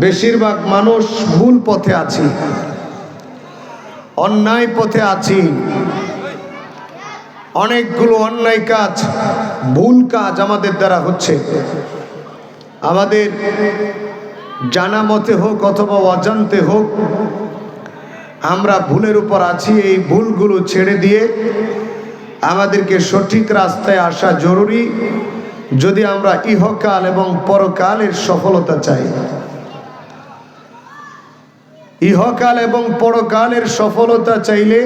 বেশিরভাগ মানুষ ভুল পথে আছি, অন্যায় পথে আছি। অনেকগুলো অন্যায় কাজ, ভুল কাজ আমাদের দ্বারা হচ্ছে। আমাদের জানা মতে হোক অথবা অজান্তে হোক, আমরা ভুলের উপর আছি। এই ভুলগুলো ছেড়ে দিয়ে আমাদেরকে সঠিক রাস্তায় আসা জরুরি, যদি আমরা ইহকাল এবং পরকালের সফলতা চাই। ইহকাল এবং পরকালের সফলতা চাইলে,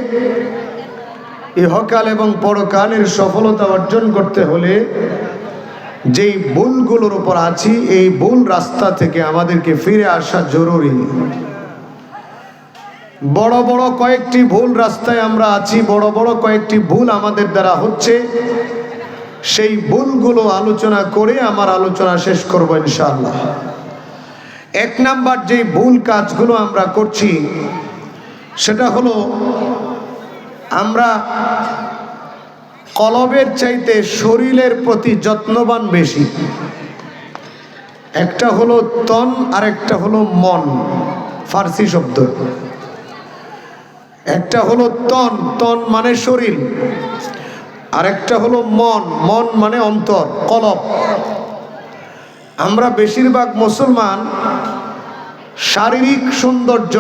ইহকাল এবং পরকালের সফলতা অর্জন করতে হলে যেই ভুলগুলোর উপর আছি, এই ভুল রাস্তা থেকে আমাদেরকে ফিরে আসা জরুরি। বড় বড় কয়েকটি ভুল রাস্তায় আমরা আছি, বড় বড় কয়েকটি ভুল আমাদের দ্বারা হচ্ছে। সেই ভুলগুলো আলোচনা করে আমার আলোচনা শেষ করব ইনশাআল্লাহ। এক নাম্বার যে ভুল কাজগুলো আমরা করছি সেটা হলো, আমরা কলবের চাইতে শরীরের প্রতি যত্নবান বেশি। একটা হলো তন আর একটা হলো মন, ফার্সি শব্দ। একটা হলো তন, তন মানে শরীর, আর একটা হলো মন, মন মানে অন্তর, কলব। আমরা বেশিরভাগ মুসলমান শারীরিক সৌন্দর্য,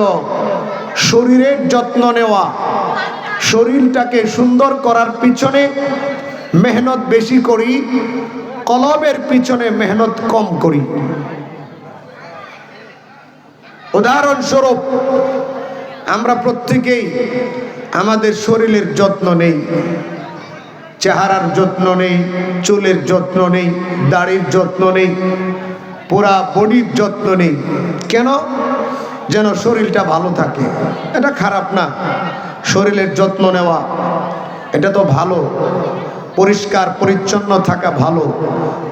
শরীরের যত্ন নেওয়া, শরীরটাকে সুন্দর করার পিছনে মেহনত বেশি করি, কলবের পিছনে মেহনত কম করি। উদাহরণস্বরূপ, আমরা প্রত্যেকেই আমাদের শরীরের যত্ন নেই, চেহারার যত্ন নেই, চুলের যত্ন নেই, দাড়ির যত্ন নেই, পুরা বডির যত্ন নেই। কেন? যেন শরীরটা ভালো থাকে। এটা খারাপ না, শরীরের যত্ন নেওয়া এটা তো ভালো, পরিষ্কার পরিচ্ছন্ন থাকা ভালো।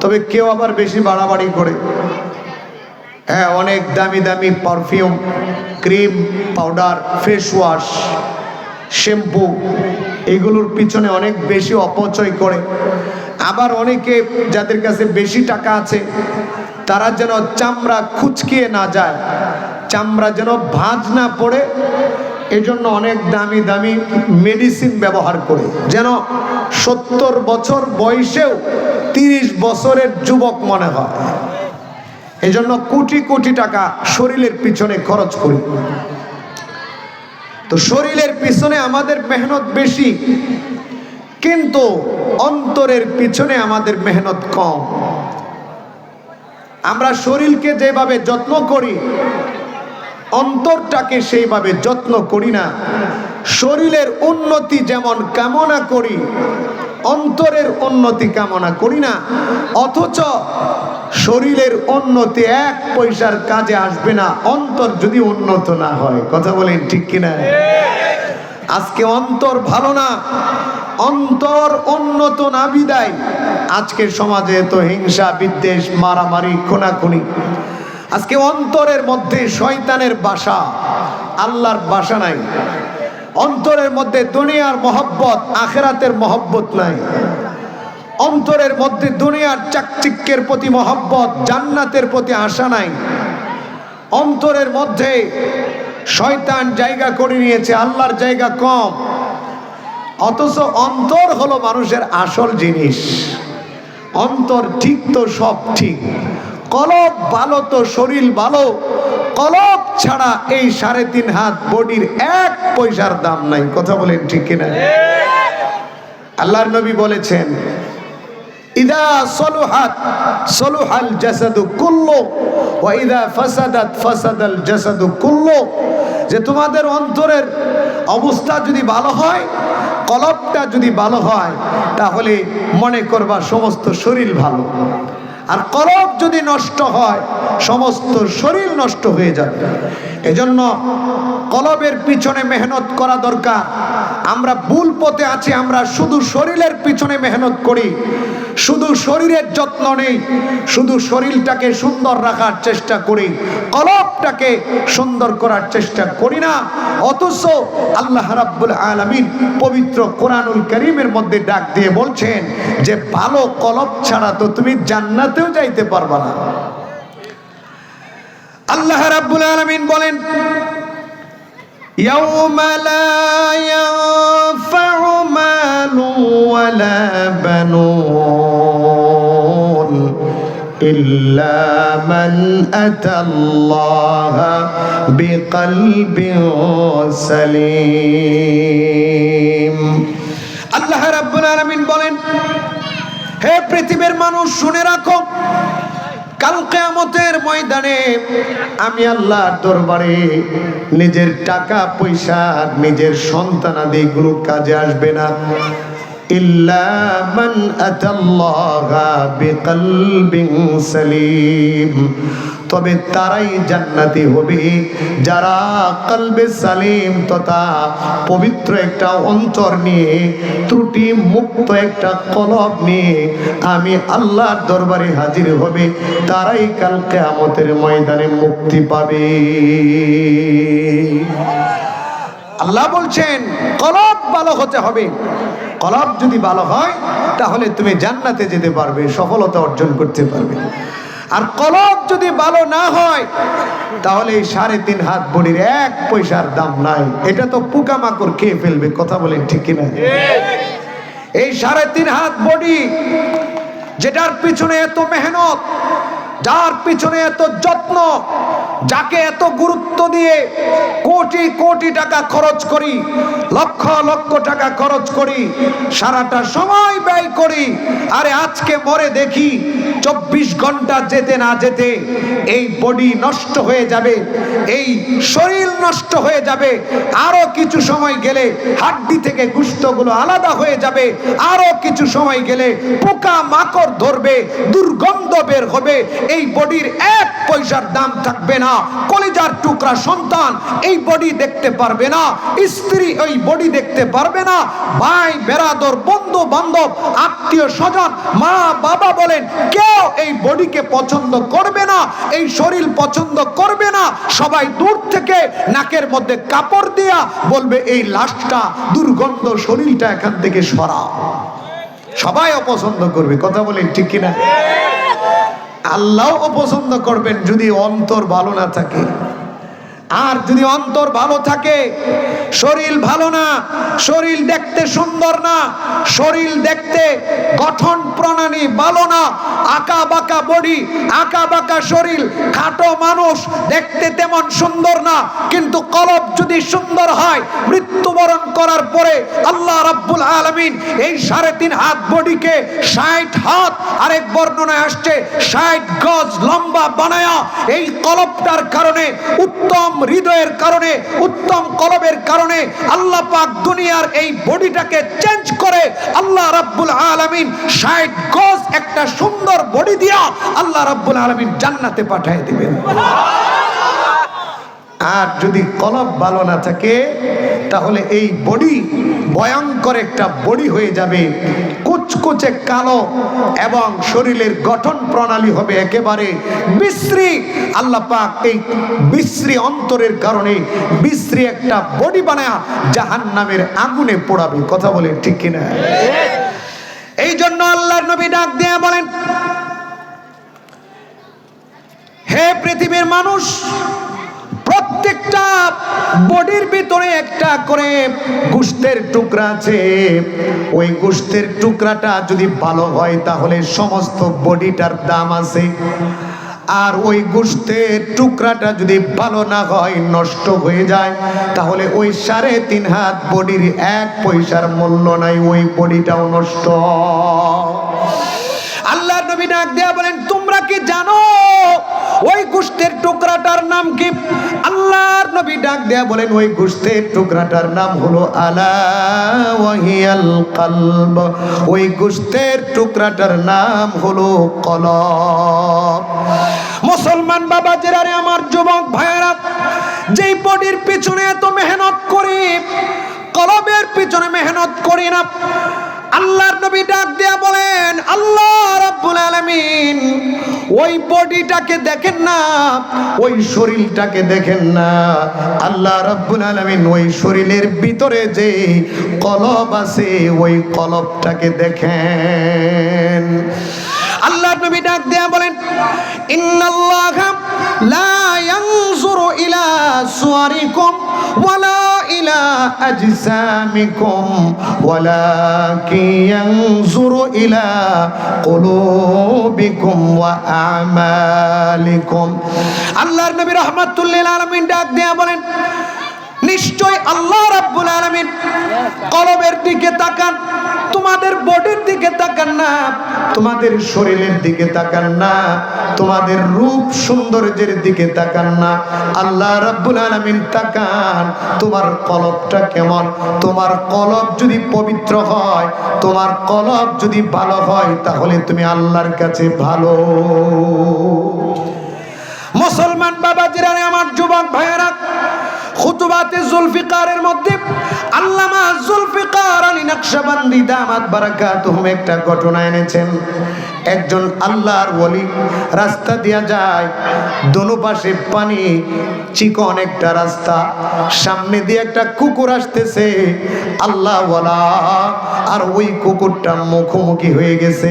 তবে কেউ আবার বেশি বাড়াবাড়ি করে। হ্যাঁ, অনেক দামি দামি perfume, cream, powder, face wash, shampoo, এগুলোর পিছনে অনেক বেশি অপচয় করে। আবার অনেকে যাদের কাছে বেশি টাকা আছে, তারা যেন চামড়া খুঁচকিয়ে না যায়, চামড়া যেন ভাঁজ না পড়ে, এজন্য অনেক দামি দামি মেডিসিন ব্যবহার করে, যেন 70 বছর বয়সেও 30 বছরের যুবক মনে হয়। এজন্য কোটি কোটি টাকা শরীরের পিছনে খরচ করি। তো শরীরের পিছনে আমাদের মেহনত বেশি, কিন্তু অন্তরের পিছনে আমাদের মেহনত কম। আমরা শরীরকে যেভাবে যত্ন করি, অন্তরটাকে সেইভাবে যত্ন করি না। শরীরের উন্নতি যেমন কামনা করি, অন্তরের উন্নতি কামনা করি না। অথচ শরীরের উন্নতি 1 পয়সার কাজে আসবে না অন্তর যদি উন্নত না হয়। কথা বলেন ঠিক কিনা? আজকে অন্তর ভালো না, অন্তর উন্নত না বিদায় আজকের সমাজে তো হিংসা, বিদ্বেষ, মারামারি, খুনাখুনি। আজকে অন্তরের মধ্যে শয়তানের বাসা, আল্লাহর বাসা নাই। অন্তরের মধ্যে দুনিয়ার মহব্বত, আখিরাতের মহব্বত নাই। অন্তরের মধ্যে দুনিয়ার চাকচিক্যের প্রতি মহব্বত, জান্নাতের প্রতি আশা নাই। অন্তরের মধ্যে শয়তান জায়গা করে নিয়েছে, আল্লাহর জায়গা কম। অথচ অন্তর হলো মানুষের আসল জিনিস। অন্তর ঠিক তো সব ঠিক, কলব ভালো তো শরীর ভালো। কলব ছাড়া এই 3.5 হাত বডির 1 পয়সার দাম নাই। কথা বলেন ঠিক কিনা? আল্লাহর নবী বলেছেন, ইদা সলুহাত সলুহাল জাসাদু কুল্লু ওয়া ইদা ফাসাদাত ফাসাদাল জাসাদু কুল্লু। যে তোমাদের অন্তরের অবস্থা যদি ভালো হয়, কলবটা যদি ভালো হয়, তাহলে মনে করবা সমস্ত শরীর ভালো। আর কলব যদি নষ্ট হয়, সমস্ত শরীর নষ্ট হয়ে যাবে। এজন্য কলবের পিছনে মেহনত করা দরকার। আমরা ভুল পথে আছি, আমরা শুধু শরীরের পিছনে মেহনত করি, শুধু শরীরের যত্ন নেই, শুধু শরীরটাকে সুন্দর রাখার চেষ্টা করি, কলবটাকে সুন্দর করার চেষ্টা করি না। অথচ আল্লাহ রাব্বুল আলামিন পবিত্র কোরআনুল কারীমের মধ্যে ডাক দিয়ে বলছেন যে ভালো কলব ছাড়া তো তুমি জান্নাতেও যাইতে পারবা না। আল্লাহ রাব্বুল আলামিন বলেন, ইয়াউমা লা ইয়ানফাউ মালু ওয়ালা বানুন ইল্লা মান আতাল্লাহা বিকলবিন সালিম। আল্লাহ রাব্বুল আলামিন বলেন, হে পৃথিবীর মানুষ শুনে রাখো, কাল কিয়ামতের ময়দানে আমি আল্লাহর দরবারে নিজের টাকা পয়সা, নিজের সন্তানাদি গুলো কাজে আসবে না। ইল্লা মান আতাল্লাহা বিকলবিন সালিম, তবে তারাই জান্নাতি হবে যারা কলবে সালিম তথা পবিত্র একটা অন্তর নিয়ে, ত্রুটি মুক্ত একটা কলব নিয়ে আমি আল্লাহর দরবারে হাজির হবে। তারাই কাল কিয়ামতের ময়দানে মুক্তি পাবে। আল্লাহ বলছেন কলব ভালো হতে হবে। কলব যদি ভালো হয় তাহলে তুমি জান্নাতে যেতে পারবে, সফলতা অর্জন করতে পারবে। আর কলব যদি ভালো না হয় তাহলে 3.5 হাত বডির 1 পয়সার দাম নাই। এটা তো পোকামাকড় খেয়ে ফেলবে। কথা বলেন ঠিক কিনা? এই 3.5 হাত বডি, যেটার পিছনে এত মেহনত, যার পিছনে এত যত্ন, যাকে এত গুরুত্ব দিয়ে কোটি কোটি টাকা খরচ করি, লক্ষ লক্ষ টাকা খরচ করি, সারাটা সময় ব্যয় করি, আরে আজকে মরে দেখি 24 ঘন্টা যেতে না যেতে এই বডি নষ্ট হয়ে যাবে, এই শরীর নষ্ট হয়ে যাবে। আরো কিছু সময় গেলে হাড্ডি থেকে গোশতগুলো আলাদা হয়ে যাবে। আরো কিছু সময় গেলে পোকা মাকড় ধরবে, দুর্গন্ধ বের হবে। এই বডির 1 পয়সার দাম থাকবে না। কলিজার টুকরা সন্তান এই বডি দেখতে পারবে না, স্ত্রী ওই বডি দেখতে পারবে না, ভাই বেরাদর, বন্ধু বান্ধব, আত্মীয় স্বজন, মা বাবা বলেন কেউ এই বডিকে পছন্দ করবে না, এই শরীর পছন্দ করবে না। সবাই দূর থেকে নাকের মধ্যে কাপড় দিয়া বলবে এই লাশটা দুর্গন্ধ, শরীরটা এখান থেকে সরাও। সবাই অপছন্দ করবে। কথা বলেন ঠিক কিনা? আল্লাহও অপছন্দ করবেন যদি অন্তর ভালো না থাকে। আর যদি অন্তর ভালো থাকে, শরীর ভালো না, শরীর দেখতে সুন্দর না, শরীর দেখতে গঠন প্রণালী ভালো না, আঁকা বাঁকা বডি, আঁকা বাঁকা শরীর, খাটো মানুষ, দেখতে তেমন সুন্দর না, কিন্তু কলব যদি সুন্দর হয়, মৃত্যুবরণ করার পরে আল্লাহ রাব্বুল আলামিন এই 3.5 হাত বডিকে 60 হাত, আরেক বর্ণনায় আসছে 60 গজ লম্বা বানায়া, এই কলবটার কারণে, উত্তম হৃদয়ের কারণে, উত্তম কলবের কারণে আল্লাহ পাক দুনিয়ার এই বডিটাকে চেঞ্জ করে আল্লাহ রাব্বুল আলামিন 60 গজ একটা সুন্দর বডি দিয়া আল্লাহ রাব্বুল আলামিন জান্নাতে পাঠিয়ে দিবেন। আর যদি কলব ভালো না থাকে তাহলে এই বডি ভয়ঙ্কর একটা বডি হয়ে যাবে, কুচকুচে কালো, এবং শরীরের গঠন প্রণালী হবে একেবারে বিশ্রী। আল্লাহ পাক এই বিশ্রী অন্তরের কারণে বিশ্রী একটা বডি বানায় জাহান্নামের আগুনে পোড়াবে। কথা বলে ঠিক কিনা? এই জন্য আল্লাহর নবী ডাক দিয়ে বলেন, হে পৃথিবীর মানুষ, প্রত্যেকটা বডির ভিতরে একটা করে গোশতের টুকরা আছে। ওই গোশতের টুকরাটা যদি ভালো হয় তাহলে সমস্ত বডিটার দাম আছে। আর ওই গোশতের টুকরাটা যদি ভালো না হয়, নষ্ট হয়ে যায়, তাহলে ওই 3.5 হাত বডির 1 পয়সার মূল্য নাই, ওই বডিটাও নষ্ট। আল্লাহর নবী ডাক দেয়া বলেন, তোমরা কি জানো ওই গোশতের টুকরাটার নাম কি? আল্লাহর নবী ডাক দেয়া বলেন, ওই গোশতের টুকরাটার নাম হলো আলা ওয়াহিয়াল কলব। ওই গোশতের টুকরাটার নাম হলো কলব। মুসলমান বাবাজিরা, আমার যুবক ভাইয়েরা, যেই বডির পিছনে এত মেহনত করি, কলবের পিছনে মেহনত করি না। আল্লাহর নবী ডাক দেয়া বলেন, আল্লাহ রাব্বুল আলামিন ওই বডিটাকে দেখেন না, ওই শরীরটাকে দেখেন না। আল্লাহ রাব্বুল আলামিন ওই শরীরের ভিতরে যে কলব আছে, ওই কলবটাকে দেখেন। আল্লাহর নবী ডাক দেয়া বলেন, ইন্নাল্লাহা লা ইয়ানজুরু ইলা সুওয়ারিকুম ওয়ালা ইলা আজসামিকুম ওয়ালাকিন ইয়ানজুরু ইলা কুলুবিকুম ওয়া আমালিকুম। আল্লাহর নবী রাহমাতুল লিল আলামিন ডাক দেয়া বলেন, নিশ্চয় আল্লাহ রাব্বুল আলামিন কলবের দিকে তাকান, তোমাদের বডির দিকে তাকান না, তোমাদের শরীরের দিকে তাকান না, তোমাদের রূপ সৌন্দর্যের দিকে তাকান না। আল্লাহ রাব্বুল আলামিন তাকান তোমার কলবটা কেমন। তোমার কলব যদি পবিত্র হয়, তোমার কলব যদি ভালো হয়, তাহলে তুমি আল্লাহর কাছে ভালো। মুসলমান বাবাজিরা, আমার যুবক ভাইয়েরা, খুতুবাতে জুলফিকারের মধ্যে আল্লামা জুলফিকার আলী নকশবন্দি দামাত বারাকাতুহুম একটা ঘটনা এনেছেন। একজন আল্লাহর ওলি রাস্তা দিয়া যায়, দোনো পাশে পানি, চিকন একটা রাস্তা, সামনে দিয়ে একটা কুকুর আসতেছে। আল্লাহ ওয়ালা আর ওই কুকুরটা মুখোমুখি হয়ে গেছে।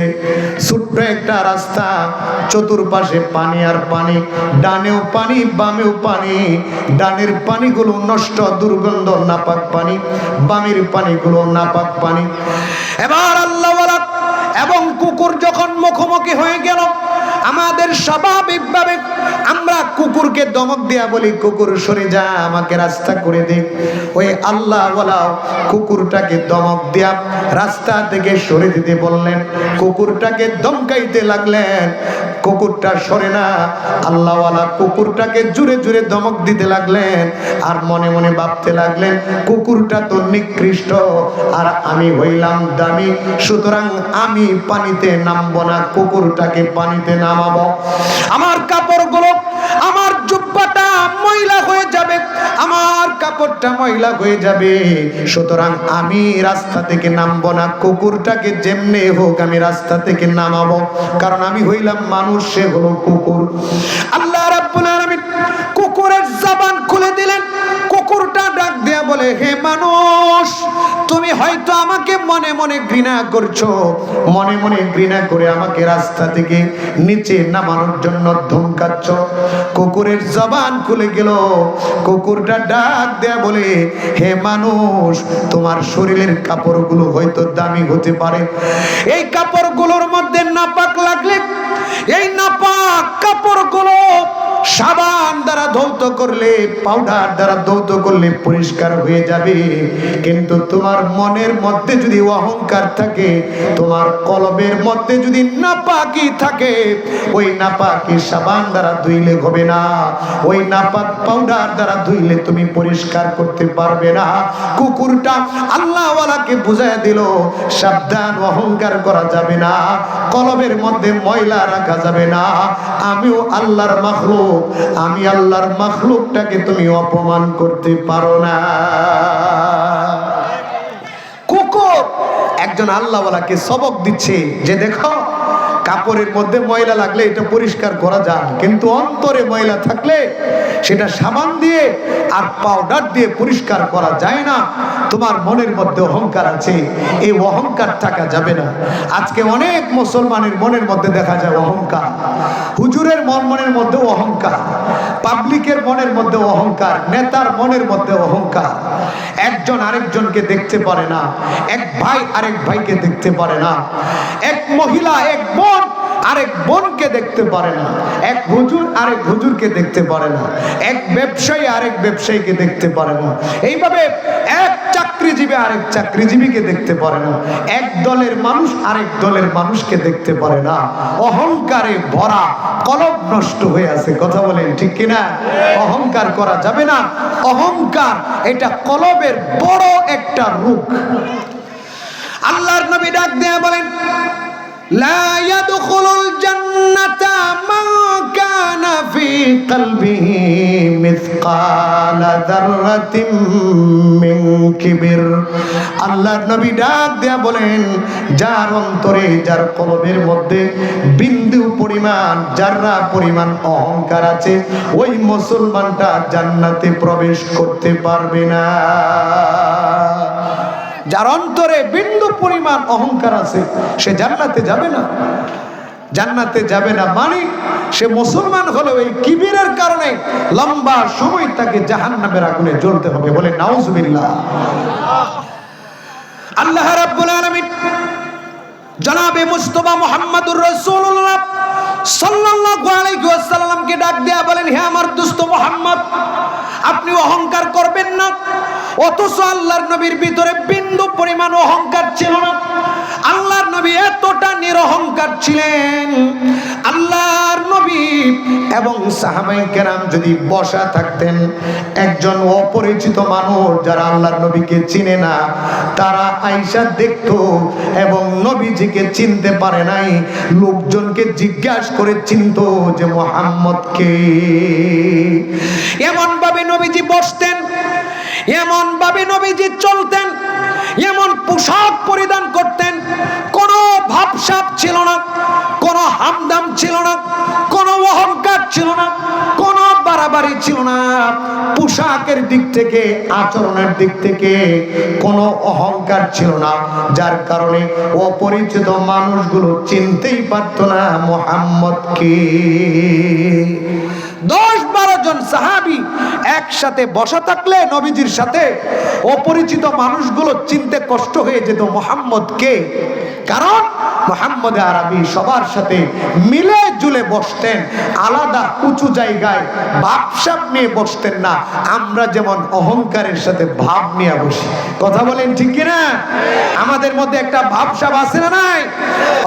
ছোট্ট একটা রাস্তা, চতুর্পাশে পানি আর পানি, ডানেও পানি বামেও পানি। ডানের পানিগুলো নষ্ট, দুর্গন্ধ, নাপাক পানি, বামের পানিগুলো নাপাক পানি। এবার আল্লাহ ওয়ালা এবং কুকুর যখন মুখোমুখি হয়ে গেল, আমাদের স্বাভাবিকভাবে আমরা কুকুরকে দমক দেয়া বলি, কুকুর সরে যা, আমাকে রাস্তা করে দে। ওই আল্লাহ ওয়ালা কুকুরটাকে দমক দেয়া রাস্তা থেকে সরে দিতে বললেন। কুকুরটাকে ধমকাইতে লাগলেন, কুকুরটা সরে না। আল্লাহ ওয়ালা কুকুরটাকে জোরে জোরে ধমক দিতে লাগলেন, আর মনে মনে ভাবতে লাগলেন, কুকুরটা তো নিকৃষ্ট আর আমি হইলাম দামি, সুতরাং আমি পানিতে নামবো না, কুকুরটাকে পানিতে নামাবো। আমার কাপড়গুলো, আমার জুব্বাটা ময়লা হয়ে যাবে, আমার কাপড়টা ময়লা হয়ে যাবে, সুতরাং আমি রাস্তা থেকে নামবো না, কুকুরটাকে যেমনে হোক আমি রাস্তা থেকে নামাবো, কারণ আমি হইলাম মানুষ, সে হলো কুকুর। আল্লাহ রাব্বুল আলামিন কুকুরের জবান খুলে দিলেন। কুকুরটা ডাক দেয়া বলে, হে মানুষ, তুমি হয়তো আমাকে মনে মনে ঘৃণা করছো, মনে মনে ঘৃণা করে আমাকে রাস্তা থেকে নিচে নামানোর জন্য ধমকাচ্ছ। কুকুরের জবান খুলে গেল। কুকুরটা ডাক দেয়া বলে, হে মানুষ, তোমার শরীরের কাপড়গুলো হয়তো দামি হতে পারে, এই কাপড়গুলোর মধ্যে নাপাক লাগলে এই নাপাক কাপড়গুলো সাবান দ্বারা ধৌত করলে, পাউডার দ্বারা ধৌত করলে পরিষ্কার হয়ে যাবে, কিন্তু তোমার মনের মধ্যে যদি অহংকার থাকে, তোমার কলবের মধ্যে যদি নাপাকি থাকে, ওই নাপাকি সাবান দ্বারা ধুইলে হবে না, ওই নাপাক পাউডার দ্বারা ধুইলে তুমি পরিষ্কার করতে পারবে না। কুকুরটা আল্লাহওয়ালাকে বুঝায় দিল, সাবধান, অহংকার করা যাবে না, কলবের মধ্যে ময়লা রাখা যাবে না, আমিও আল্লাহর মাখলুক, আমি আল্লাহর মাখলুকটাকে তুমি অপমান করতে পারো না। কুকুর একজন আল্লাহওয়ালাকে সবক দিচ্ছে যে দেখো, কাপড়ের মধ্যে ময়লা লাগলে এটা পরিষ্কার করা যায়, কিন্তু অন্তরে ময়লা থাকলে সেটা সাবান দিয়ে আর পাউডার দিয়ে পরিষ্কার করা যায় না। তোমার মনের মধ্যে অহংকার আছে, এই অহংকার থাকা যাবে না। আজকে অনেক মুসলমানের মনের মধ্যে দেখা যায় অহংকার, হুজুরের মনের মধ্যে অহংকার, পাবলিকের মনের মধ্যে অহংকার, নেতার মনের মধ্যে অহংকার। একজন আরেকজনকে দেখতে পারে না, এক ভাই আরেক ভাইকে দেখতে পারে না, এক মহিলা এক বোন আরেক বোনকে দেখতে পারে না, এক হুজুর আরেক হুজুরকে দেখতে পারে না, এক ব্যবসায়ী আরেক ব্যবসায়ীকে দেখতে পারে না, এইভাবে এক চাকরিজীবী আরেক চাকরিজীবীকে দেখতে পারে না, এক দলের মানুষ আরেক দলের মানুষকে দেখতে পারে না। অহংকারে ভরা, কলব নষ্ট হয়ে আছে। কথা বলেন ঠিক কিনা? অহংকার করা যাবে না। অহংকার এটা কলবের বড় একটা রোগ। আল্লাহর নবী ডাক দিয়ে বলেন, লা ইয়াদখুলুল জান্নাতা মান কানা ফি কলবিহি মিসকালা যাররাতিন মিন কিবর। আল্লাহর নবী ডাক দেয়া বলেন, যার অন্তরে, যার কলবের মধ্যে বিন্দু পরিমাণ, জাররা পরিমাণ অহংকার আছে, ওই মুসলমানটা জান্নাতে প্রবেশ করতে পারবে না। যার অন্তরে বিন্দু পরিমাণ অহংকার আছে, সে জান্নাতে যাবে না। জান্নাতে যাবে না, মানে সে মুসলমান হলেও এই কিবিরের কারণে লম্বা সময় তাকে জাহান্নামের আগুনে জ্বলতে হবে। বলে নাউজুবিল্লাহ। আল্লাহ রাব্বুল আলামিন জনাবে মুস্তাফা মুহাম্মদুর রাসূলুল্লাহ সাল্লাল্লাহু আলাইহি ওয়াসাল্লামকে ডাক দেয়া বলেন, হে আমার দোস্ত মুহাম্মদ, আপনি অহংকার করবেন না। অথচ আল্লাহর নবীর ভিতরে বিন্দু পরিমাণ অহংকার ছিল না। আল্লাহর নবী এতটা নিরহংকার ছিলেন। আল্লাহর নবী এবং সাহাবায়ে কেরাম যদি বসা থাকতেন, একজন অপরিচিত মানুষ যারা আল্লাহর নবীকে চিনে না তারা আয়েশা দেখতো এবং নবীজিকে চিনতে পারে নাই, লোকজনকে জিজ্ঞাসা করে চিনতো যে মুহাম্মদ কে। এমন ভাবে নবীজি বসতেন, এমন ভাবে নবীজি চলতেন, এমন পোশাক পরিধান করতেন, কোনো ভাবসাব ছিল না, কোনো হামদাম ছিল না, কোনো অহংকার ছিল না, কোনো বাড়াবাড়ি ছিল না। পোশাকের দিক থেকে, আচরণের দিক থেকে কোনো অহংকার ছিল না, যার কারণে অপরিচিত মানুষগুলো চিনতেই পারত না মুহাম্মদ কে। 10-12 জন সাহাবী একসাথে বসা থাকলে নবীজির সাথে অপরিচিত মানুষগুলো চিনতে কষ্ট হয়ে যেত মুহাম্মদ কে। কারণ মুহাম্মদ আরবি সবার সাথে মিলে জুলে বসতেন, আলাদা উঁচু জায়গায় ভাবসাব নিয়ে বসতেন না। আমরা যেমন অহংকারের সাথে ভাব নিয়ে বসি, কথা বলেন ঠিক কিনা? আমাদের মধ্যে একটা ভাবসাব আছে না নাই?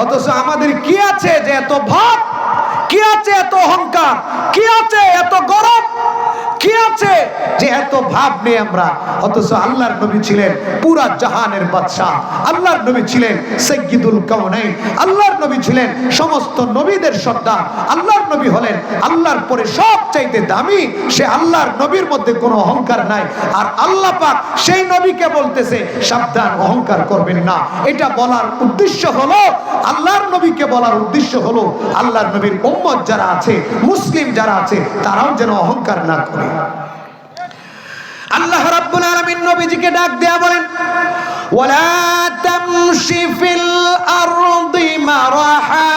অথচ আমাদের কি আছে যে এত ভাব, কি আছে এত অহংকার, কি আছে এত গরম, কি আছে যে এত ভাব নেই আমরা। অথচ আল্লাহর নবী ছিলেন পুরা জাহানের বাদশা, আল্লাহর নবী ছিলেন সাইয়্যিদুল কাউনাইন, আল্লাহর নবী ছিলেন সমস্ত নবীদের সর্দার, আল্লাহর নবী হলেন আল্লাহর পরে সবচাইতে দামি। সে আল্লাহর নবীর মধ্যে কোনো অহংকার নাই। আর আল্লাহ পাক সেই নবীকে বলতেছে সাবধান, অহংকার করবেন না। এটা বলার উদ্দেশ্য হলো, আল্লাহর নবীকে বলার উদ্দেশ্য হলো আল্লাহর নবীর উম্মত যারা আছে, মুসলিম যারা আছে, তারাও যেন অহংকার না করে। আল্লাহ রাব্বুল আলামিন নবীজিকে ডাক দেয়া বলেন, ওয়ালা তামশি ফিল আরদি মারাহা।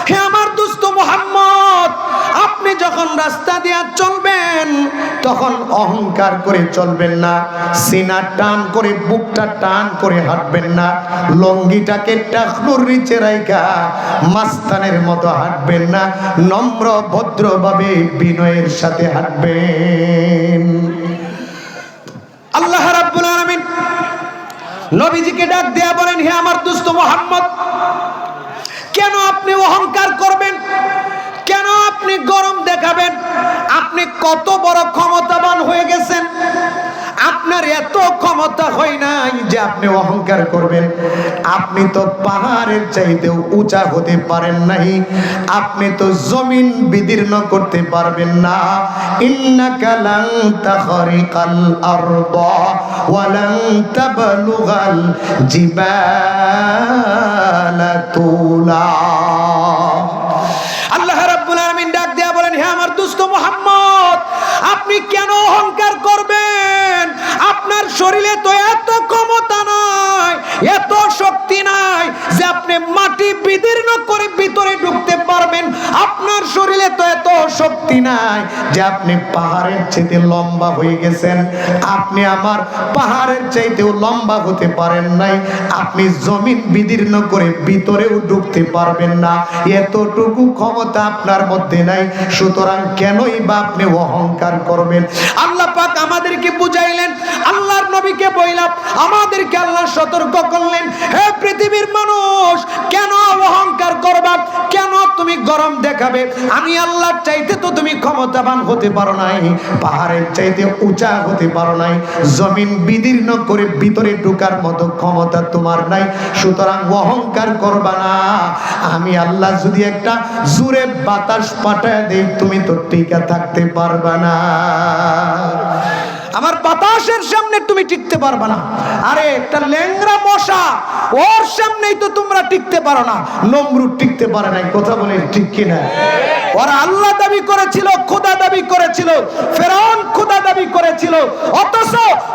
হে আমার দোস্ত মুহাম্মদ, আপনি যখন রাস্তা দিয়ে চলবেন তখন অহংকার করে চলবেন না, সিনা টান করে, বুকটা টান করে হাঁটবেন না, লঙ্গিটাকে টাকনুর নিচে রাইখা মাস্তানের মতো হাঁটবেন না, নম্র ভদ্রভাবে বিনয়ের সাথে হাঁটবেন। আল্লাহ রাব্বুল আলামিন নবীজিকে ডাক দেয়া বলেন, হে আমার দোস্ত মুহাম্মদ, কেন আপনি অহংকার করবেন? কেন আপনি গরম দেখাবেন? আপনি কত বড় ক্ষমতাবান হয়ে গেছেন, আপনার এত ক্ষমতা হয় নাই যে আপনি অহংকার করবেন। আপনি তো পাহাড়ের চাইতেও উঁচা হতে পারেন নাই, আপনি তো জমিন বিদীর্ণ করতে পারবেন না। ইন্নাকা লান তাখরিকাল আরদা ওয়া লান তাবলুগাল জিবালা তুলা। আল্লাহ রাব্বুল আলামিন ডাক দেয়া বলেন, হে আমার দোস্ত মুহাম্মদ, আপনি কেন অহংকার করবেন? আপনার শরীরে তো এত ক্ষমতা নাই, এত শক্তি নাই যে আপনি মাটি বিদীর্ণ করে ভিতরে ঢুকতে পারবেন। আপনার শরীরে তো এত শক্তি নাই যে আপনি পাহাড়ের চাইতে লম্বা হয়ে গেছেন। আপনি আমার পাহাড়ের চাইতেও লম্বা হতে পারেন নাই। আপনি জমিন বিদীর্ণ করে ভিতরেও ঢুকতে পারবেন না, এতটুকু ক্ষমতা আপনার মধ্যে নাই। সুতরাং কেনই বা আপনি অহংকার করবেন? আল্লাহ পাক আমাদেরকে বুঝাইলেন, আল্লাহর নবীকে বললাম, আমাদেরকে আল্লাহ সতর্ক করলেন, হে পৃথিবীর মানুষ, কেন অহংকার করবা? কেন তুমি গরম দেখাবে? আমি আল্লাহর চাইতে তো তুমি ক্ষমতাবান হতে পারো নাই, পাহাড়ের চাইতে উঁচা হতে পারো নাই, জমিন বিদীর্ণ করে ভিতরে ঢোকার মতো ক্ষমতা তোমার নাই। সুতরাং অহংকার করবা না। আমি আল্লাহ যদি একটা জোরে বাতাস পাঠায় দেই, তুমি তো টিকে থাকতে পারবা না। আমার বাতাসের সামনে তুমি টিকতে পারবে না। আরে একটা ল্যাংড়া মশা, ওর সামনেই তো তোমরা টিকতে পারো না। নমরুদ টিকতে পারে নাই, কথা বলে ঠিক কিনা? ওরা আল্লাহ দাবি করেছিল, খোদা দাবি করেছিল, ফেরাউন খোদা দাবি করেছিল, অথচ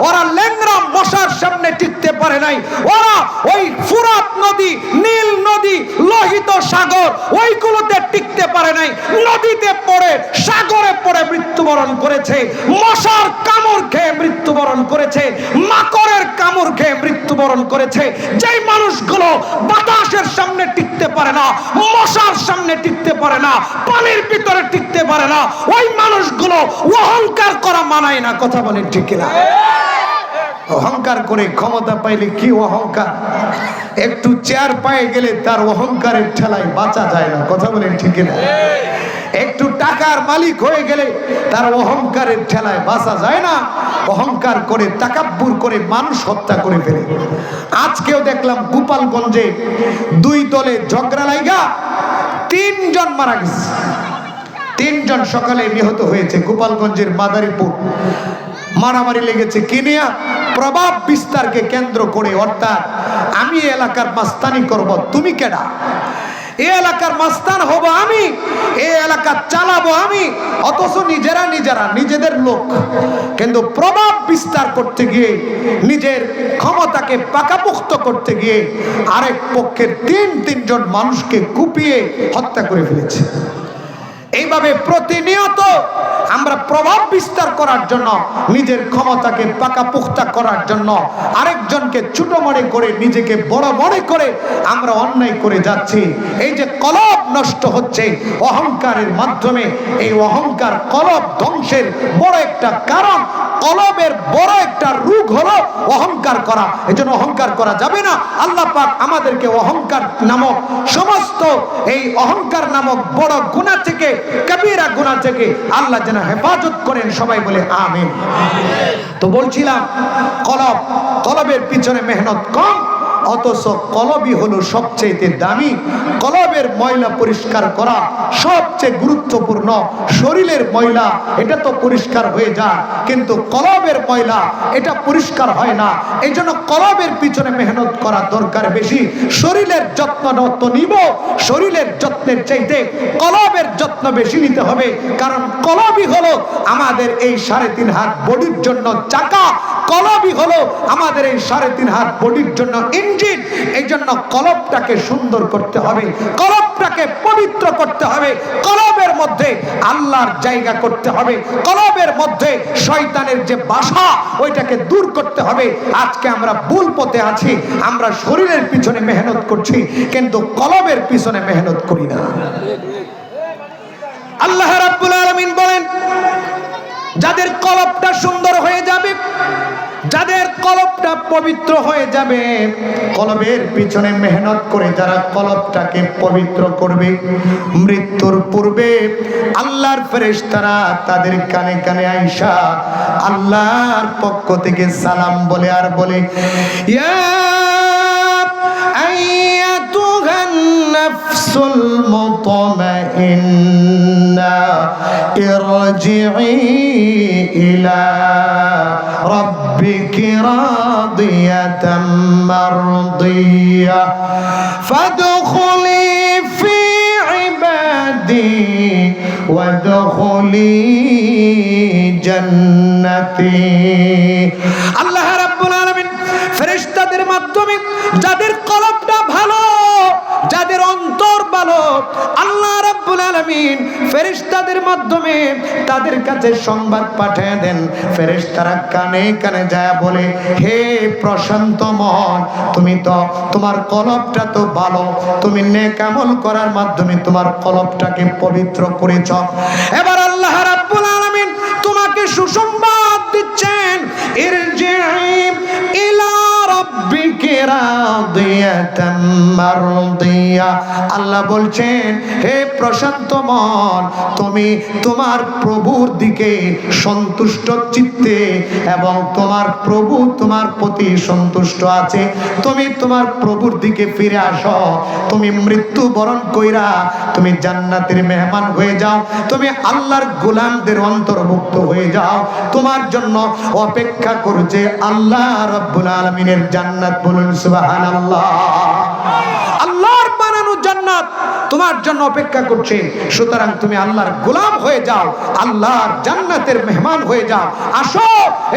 ওরা ল্যাংড়া মশার সামনে টিকতে পারে নাই। ওরা ওই ফুরাত নদী, নীল নদী, লোহিত সাগর, ওইগুলোতে টিকতে পারে নাই, নদীতে পড়ে, সাগরে পড়ে মৃত্যুবরণ করেছে, মশার কামড় খেয়ে মৃত্যুবরণ করেছে, মাকড়ের কামড় খেয়ে মৃত্যুবরণ করেছে। যেই মানুষগুলো বাতাসের সামনে টিকতে পারে না, মশার সামনে টিকতে পারে না, পানির ভিতরে টিকতে পারে না, ওই মানুষগুলো অহংকার করা মানায় না। কথা বলেন ঠিক কিনা? অহংকার করে ক্ষমতা পাইলে কি অহংকার, একটু চেয়ার পায়ে গেলে তার অহংকারের ঠেলায় বাঁচা যায় না। কথা বলেন ঠিক না? একটু টাকার মালিক হয়ে গেলে তার অহংকারের ঠেলায় বাঁচা যায় না। অহংকার করে, তাকাব্বুর করে মানুষ হত্যা করে ফেলে। আজকেও দেখলাম গোপালগঞ্জে দুই দলে ঝগড়া লাইগা 3 জন মারা গেছে, 3 জন সকালে নিহত হয়েছে। গোপালগঞ্জের মাদারীপুর মারামারি লেগেছে কিনিয়া প্রভাব বিস্তারকে কেন্দ্র করে, অর্থাৎ আমি এলাকার মাস্তানি করব, তুমি কেডা? এই এলাকার মাস্তান হব আমি, এই এলাকা চালাবো আমি, অথচ নিজেরা নিজেদের লোক। কিন্তু প্রভাব বিস্তার করতে গিয়ে, নিজের ক্ষমতাকে পাকাপোক্ত করতে গিয়ে আরেক পক্ষের 3 জন মানুষকে কুপিয়ে হত্যা করে ফেলেছে। এইভাবে প্রতিনিয়ত আমরা প্রভাব বিস্তার করার জন্য, নিজের ক্ষমতাকে পাকাপোক্ত করার জন্য আরেকজনকে ছোট মনে করে, নিজেকে বড় মনে করে আমরা অন্যায় করে যাচ্ছি। এই যে কলব নষ্ট হচ্ছে অহংকারের মাধ্যমে, এই অহংকার কলব ধ্বংসের বড় একটা কারণ। কলবের বড় একটা রোগ হলো অহংকার করা। এজন্য অহংকার করা যাবে না। আল্লাহ পাক আমাদেরকে অহংকার নামক সমস্ত, এই অহংকার নামক বড় গুনাহ থেকে, কবিরা গুনাহ থেকে আল্লাহ যেন হেফাজত করেন। সবাই বলে আমিন। তো বলছিলাম কলবের পিছনে মেহনত কম, অথচ কলবই হলো সবচেয়ে দামি। কলবের ময়লা পরিষ্কার করা সবচেয়ে গুরুত্বপূর্ণ। শরীরের ময়লা এটা তো পরিষ্কার হয়ে যায়, কিন্তু কলবের ময়লা এটা পরিষ্কার হয় না। এই জন্য কলবের পিছনে মেহনত করা দরকার বেশি। শরীরের যত্ন নিব, শরীরের যত্নের চাইতে কলবের যত্ন বেশি নিতে হবে। কারণ কলবই হলো আমাদের এই 3.5 হাত বডির জন্য চাকা, কলবই হলো আমাদের এই 3.5 হাত বডির জন্য ইঞ্জিন। এই জন্য কলবটাকে সুন্দর করতে হবে, কলবটাকে পবিত্র করতে হবে, কলবের মধ্যে আল্লাহর জায়গা করতে হবে, কলবের মধ্যে শয়তানের যে বাসা ওইটাকে দূর করতে হবে। আজকে আমরা ভুল পথে আছি, আমরা শরীরের পিছনে মেহনত করছি কিন্তু কলবের পিছনে মেহনত করি না। আল্লাহ রাব্বুল আলামিন বলেন, যাদের কলবটা সুন্দর হয়ে যাবে, যাদের কলবটা পবিত্র হয়ে যাবে, কলবের পিছনে মেহনত করে যারা কলবটাকে পবিত্র করবে, মৃত্যুর পূর্বে আল্লাহর ফেরেশতারা তাদের কানে কানে আইসা আল্লাহর পক্ষ থেকে সালাম বলে আর বলে, ইয়া আইয়াতুহান নাফসুল মুতমাইন্না ইরজিই ইলা রাব্বিকি রাদিয়াতাম মারদিয়া ফাদখুলি ফি ইবাদি ওয়াদখুলি জান্নাতি। আল্লাহ রাব্বুল আলামিন ফেরেশতাদের মাধ্যমে যাদের কলবটা ভালো, যাদের অন্তর ভালো, আল্লাহ রাব্বুল আলামিন ফেরেশতাদের মাধ্যমে তাদের কাছে সংবাদ পাঠিয়ে দেন। ফেরেশতারা কানে কানে যায় বলে, হে প্রশান্ত মন, তুমি তো, তোমার কলবটা তো ভালো, তুমি নেক আমল করার মাধ্যমে তোমার কলবটাকে পবিত্র করেছ। এবার আল্লাহ রাব্বুল আলামিন তোমাকে সুসংবাদ দিচ্ছেন, ইরজিই ইলা রাব্বিকি রাদিয়াতাম মারদিয়া। আল্লাহ বলছেন, হে প্রশান্ত মন, তুমি তোমার প্রভুর দিকে সন্তুষ্ট চিত্তে, এবং তোমার প্রভু তোমার প্রতি সন্তুষ্ট আছে, তুমি তোমার প্রভুর দিকে ফিরে আসো। তুমি মৃত্যুবরণ কইরা তুমি জান্নাতের মেহমান হয়ে যাও, তুমি আল্লাহর গোলামদের অন্তর্ভুক্ত হয়ে যাও। তোমার জন্য অপেক্ষা করছে আল্লাহ রাব্বুল আলামিনের জান্নাত। বলুন সুবহানাল্লাহ। আল্লাহর বানানো জান্নাত তোমার জন্য অপেক্ষা করছে। সুতরাং তুমি আল্লাহর গোলাম হয়ে যাও, আল্লাহর জান্নাতের মেহমান হয়ে যাও। আসো,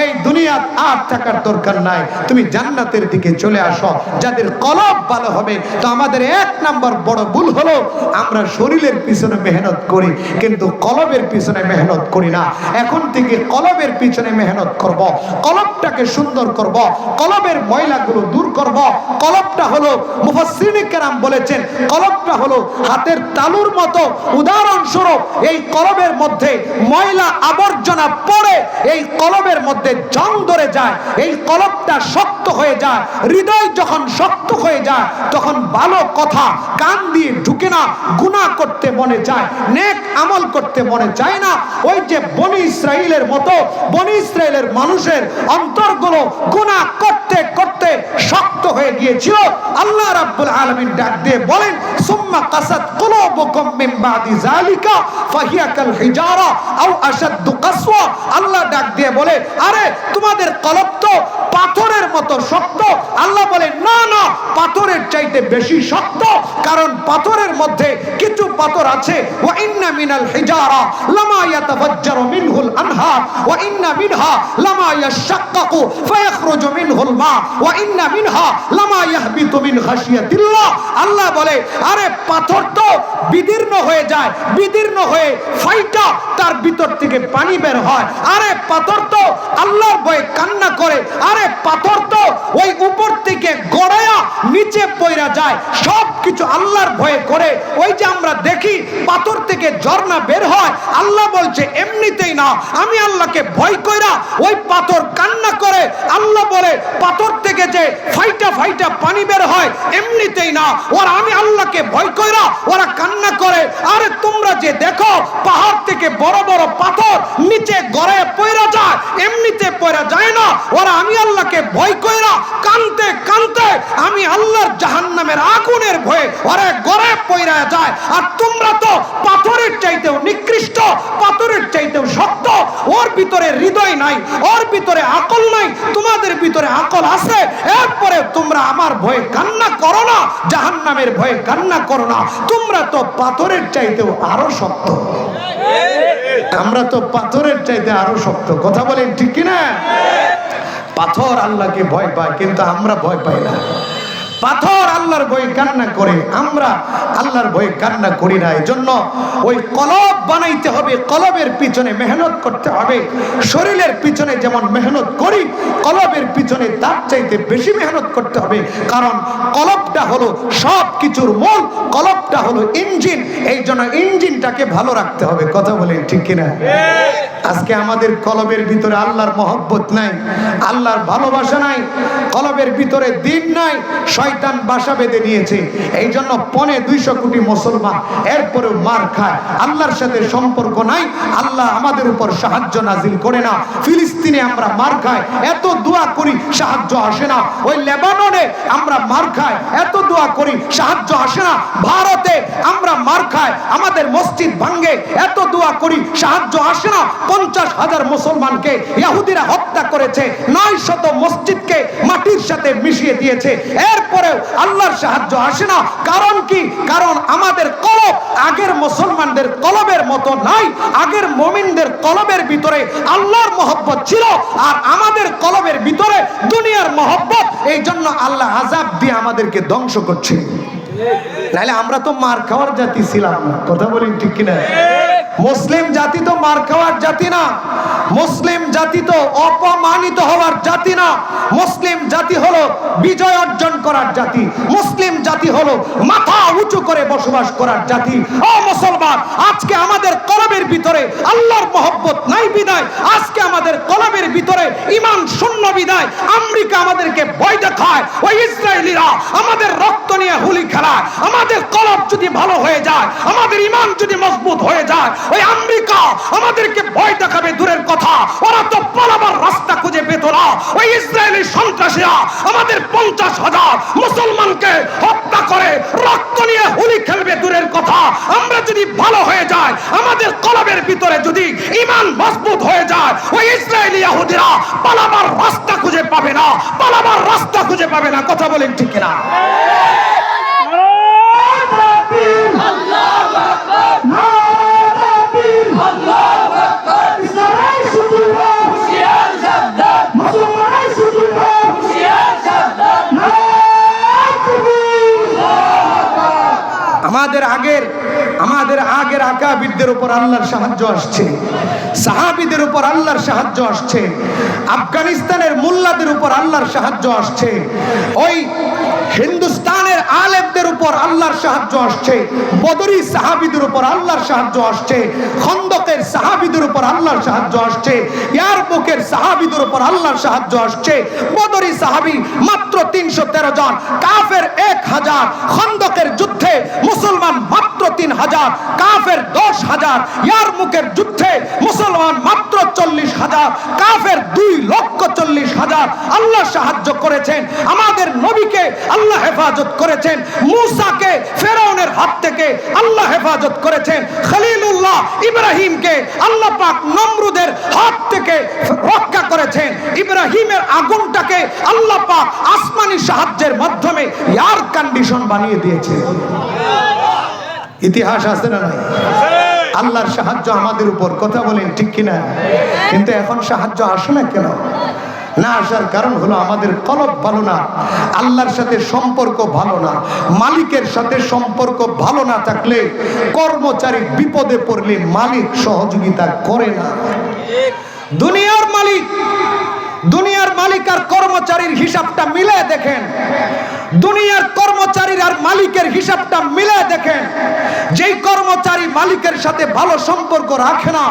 এই দুনিয়াত আর থাকার দরকার নাই, তুমি জান্নাতের দিকে চলে আসো। যাদের কলব ভালো হবে। তো আমাদের এক নাম্বার বড় ভুল হলো আমরা শরীরের পিছনে মেহনত করি কিন্তু কলবের পিছনে মেহনত করি না। এখন থেকে কলবের পিছনে মেহনত করব, কলবটাকে সুন্দর করব, কলবের ময়লাগুলো দূর করব। কলবটা হলো, মুফাসসিরিনে কেরাম বলেছেন, কলবটা হলো হাতের তালুর মতো। উদাহরণস্বরূপ এই কলবের মধ্যে ময়লা আবর্জনা পড়ে এই কলবের মধ্যে জং ধরে যায়, এই কলবটা শক্ত হয়ে যায়। হৃদয় যখন শক্ত হয়ে যায় তখন ভালো কথা কান দিয়ে ঢুকে না, গুনাহ করতে মনে চায়, নেক আমল করতে মনে চায় না। ওই যে বনি ইসরাইলের মতো, বনি ইসরাইলের মানুষের অন্তরগুলো গুনাহ করতে করতে শক্ত হয়ে গিয়েছিল। আল্লাহ রাব্বুল আলামিন ডাক দিয়ে বলেন, সুম্মা কাসাত কুলুবুকুম মিন বাদি যালিকা ফাহিয়া কাল হিজারা আও আশাদ্দু কাসওয়া। আল্লাহ ডাক দিয়ে বলে, আরে তোমাদের কলব তো পাথরের মতো শক্ত। আল্লাহ বলে, না না, পাথরের চাইতে বেশি শক্ত। কারণ পাথরের মধ্যে কিছু পাথর আছে, ওয়া ইন্না মিনাল হিজারা লামা ইয়াতাফাজ্জারু মিনহুল আনহার ওয়া ইন্না মিনহা লামা ইয়াশাক্কাকু ফায়াখরুজু মিনহুল মা ওয়া ইন্না মিনহা লামা ইয়াহবিতু মিন খাশিয়াতিল্লাহ। আল্লাহ বলে, আরে পাথর তো বিদীর্ণ হয়ে যায়, বিদীর্ণ হয়ে ফাইটা তার ভিতর থেকে পানি বের হয়। আরে পাথর তো আল্লাহর ভয়ে কান্না করে। আরে পাথর তো ওই উপর থেকে গড়ায়া নিচে পড়া যায়, সব কিছু আল্লাহর ভয়ে করে। ওই যে আমরা দেখি পাথর থেকে ঝর্ণা বের হয়, আল্লাহ বলছে এমনিতেই না, আমি আল্লাহকে ভয় কইরা ওই পাথর কান্না করে। আল্লাহ বলে, পাথর থেকে যে ফাইটা ফাইটা পানি বের হয় এমনিতেই না, ওরা আমি আল্লাহকে ভয় কইরা ওরা কান্না করে। আরে তোমরা যে দেখো পাহাড় থেকে বড় বড় পাথর নিচে গড়ায় পড়া যায়, এমনিতে পড়া যায় না, ওরা আমি আল্লাহকে ভয় কইরা কানতে কানতে আমি আল্লাহর জাহান্নামের আগুনের ভয়ে ওরা গড়ায় পড়া যায়। আর তোমরা তো পাথরের চাইতেও নিকৃষ্ট, পাথরের চাইতেও শক্ত। ওর ভিতরে হৃদয় নাই, ওর ভিতরে আকল নাই, তোমাদের ভিতরে আকল আছে। এরপরে তোমরা আমার ভয়ে কান্না করো না, জাহান্নামের ভয়ে কান্না করো না। তোমরা তো পাথরের চাইতেও আরো শক্ত। আমরা তো পাথরের চাইতে আরো শক্ত। কথা বলেন ঠিক কিনা? পাথর আল্লাহকে ভয় পায় কিন্তু আমরা ভয় পাই না। পাথর আল্লাহর ভয়ে কান্না করে, আমরা আল্লাহর ভয়ে কান্না করি না। এজন্য ওই কলব বানাইতে হবে, কলবের পিছনে মেহনত করতে হবে। শরীরের পিছনে যেমন মেহনত করি, কলবের পিছনে তার চাইতে বেশি মেহনত করতে হবে। কারণ কলবটা হলো সব কিছুর মূল, কলবটা হলো ইঞ্জিন। এই জন্য ইঞ্জিনটাকে ভালো রাখতে হবে। কথা বলেন ঠিক কিনা? আজকে আমাদের কলবের ভিতরে আল্লাহর মহব্বত নাই, আল্লাহর ভালোবাসা নাই, কলবের ভিতরে দিন নাই, শয়তান বাসা বেঁধে নিয়েছে। এই জন্য 250 কোটি মুসলমান এরপরেও মার খায়, আল্লাহর সাথে সম্পর্ক নাই, আল্লাহ আমাদের উপর সাহায্য নাজিল করে না। ফিলিস্তিনে আমরা মার খাই, এত দোয়া করি সাহায্য আসে না। ওই লেবাননে আমরা মার খাই, এত দোয়া করি সাহায্য আসে না। ভারতে আমরা মার খাই, আমাদের মসজিদ ভাঙ্গে, এত দোয়া করি সাহায্য আসে না। 50,000 মুসলমানকে ইহুদিরা হত্যা করেছে, 900 মসজিদকে মাটির সাথে মিশিয়ে দিয়েছে, এরপরেও আল্লাহর সাহায্য আসে না। কারণ কি? কারণ আমাদের কলব আগের মুসলমানদের কলবের মতো নাই। আগের মুমিনদের কলবের ভিতরে আল্লাহর মহব্বত ছিল, আর আমাদের কলবের ভিতরে দুনিয়ার মহব্বত। এই জন্য আল্লাহ আযাব দিয়ে আমাদেরকে ধ্বংস করছে। নাহলে আমরা তো মার খাওয়ার জাতি ছিলাম না। কথা বলেন ঠিক কিনা? মুসলিম জাতি তো মার খাওয়ার জাতি না, মুসলিম জাতি তো অপমানিত হওয়ার জাতি না। মুসলিম জাতি হলো বিজয় অর্জন করার জাতি, মুসলিম জাতি হলো মাথা উঁচু করে বসবাস করার জাতি। ও মুসলমান, আজকে আমাদের কলবের ভিতরে আল্লাহর মহব্বত নাই বিদায়, আজকে আমাদের কলবের ভিতরে ঈমান শূন্য বিদায় আমেরিকা আমাদেরকে ভয় দেখায়, ওই ইসরায়েলিরা আমাদের রক্ত নিয়ে হুলি খেলায়। আমাদের কলব যদি ভালো হয়ে যায়, আমাদের ঈমান যদি মজবুত হয়ে যায়, ওই আমেরিকা আমাদেরকে ভয় দেখাবে দূরের কথা, ওরা তো পালাবার রাস্তা খুঁজে পেত না। ওই ইসরায়েলি সন্ত্রাসীরা আমাদের 50,000 মুসলমানকে হত্যা করে রক্ত নিয়ে হুলি খেলবে দূরের কথা। আমরা যদি ভালো হয়ে যায়, আমাদের কলবের ভিতরে যদি ঈমান মজবুত হয়ে যায়, ওই ইসরায়েলি ইহুদিরা পালাবার রাস্তা খুঁজে পাবে না, পালাবার রাস্তা খুঁজে পাবে না। কথা বলেন ঠিক কিনা? রাজনীতিবিদদের উপর আল্লাহর সাহায্য আসছে, সাহাবীদের উপর আল্লাহর সাহায্য আসছে, আফগানিস্তানের মোল্লাদের উপর আল্লাহর সাহায্য আসছে, ওই হিন্দুস্তানের আলেমদের উপর আল্লাহর সাহায্য আসছে, বদরি সাহাবীদের উপর আল্লাহর সাহায্য আসছে, খন্দকের সাহাবীদের উপর আল্লাহর সাহায্য আসছে, ইয়ারমুকের সাহাবীদের উপর আল্লাহর সাহায্য আসছে। বদরি সাহাবী মাত্র 313 জন, কাফের 1000, খন্দকের যুদ্ধে মুসলমান মাত্র 3000, কাফের 10,000, ইয়ারমুকের যুদ্ধে মুসলমান মাত্র 40,000, কাফের 2,40,000। আল্লাহ সাহায্য করেছেন, আমাদের নবীকে আল্লাহ হেফাজত করেছেন, মূসাকে ফেরাউনের হাত থেকে আল্লাহ হেফাজত করেছেন, খলিলুল্লাহ ইব্রাহিমকে আল্লাহ পাক নমরুদের হাত থেকে রক্ষা করেছেন, ইব্রাহিমের আগুনটাকে আল্লাহ পাক আসমানি সাহায্যের মাধ্যমে এয়ার কন্ডিশন বানিয়ে দিয়েছে। ইতিহাস আছে না নাই? আল্লাহর সাহায্য আমাদের উপর, কথা বলেন ঠিক কিনা? কিন্তু এখন সাহায্য আসে না কেন? না আসার কারণ হলো আমাদের কলব ভালো না, আল্লাহর সাথে সম্পর্ক ভালো না। মালিকের সাথে সম্পর্ক ভালো না থাকলে কর্মচারী বিপদে পড়লে মালিক সহযোগিতা করে না। দুনিয়ার মালিক আর কর্মচারীর হিসাবটা মিলে দেখেন, দুনিয়ার কর্মচারীর আর মালিকের হিসাবটা মিলে দেখেন। যেই কর্মচারী মালিকের সাথে ভালো সম্পর্ক রাখে না,